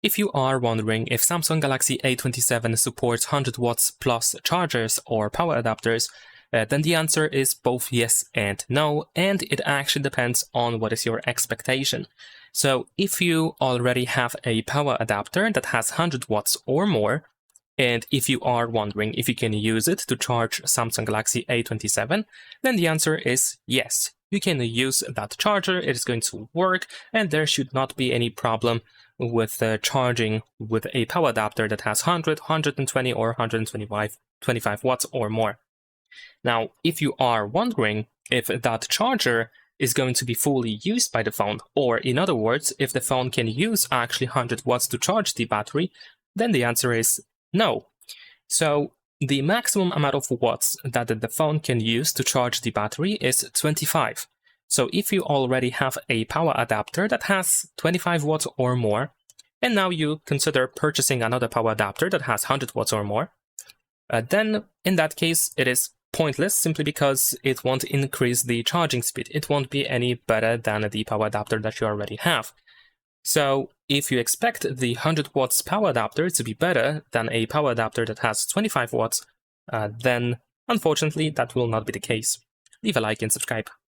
If you are wondering if Samsung Galaxy A27 supports 100 watts plus chargers or power adapters, then the answer is both yes and no, and it actually depends on what is your expectation. So if you already have a power adapter that has 100 watts or more, and if you are wondering if you can use it to charge Samsung Galaxy A27, then the answer is yes. You can use that charger, it is going to work, and there should not be any problem with charging with a power adapter that has 100, 120, or 125 watts or more. Now, if you are wondering if that charger is going to be fully used by the phone, or in other words, if the phone can use actually 100 watts to charge the battery, then the answer is no. So the maximum amount of watts that the phone can use to charge the battery is 25. So if you already have a power adapter that has 25 watts or more, and now you consider purchasing another power adapter that has 100 watts or more, then in that case it is pointless simply because it won't increase the charging speed. It won't be any better than the power adapter that you already have. So if you expect the 100 watts power adapter to be better than a power adapter that has 25 watts, then unfortunately that will not be the case. Leave a like and subscribe.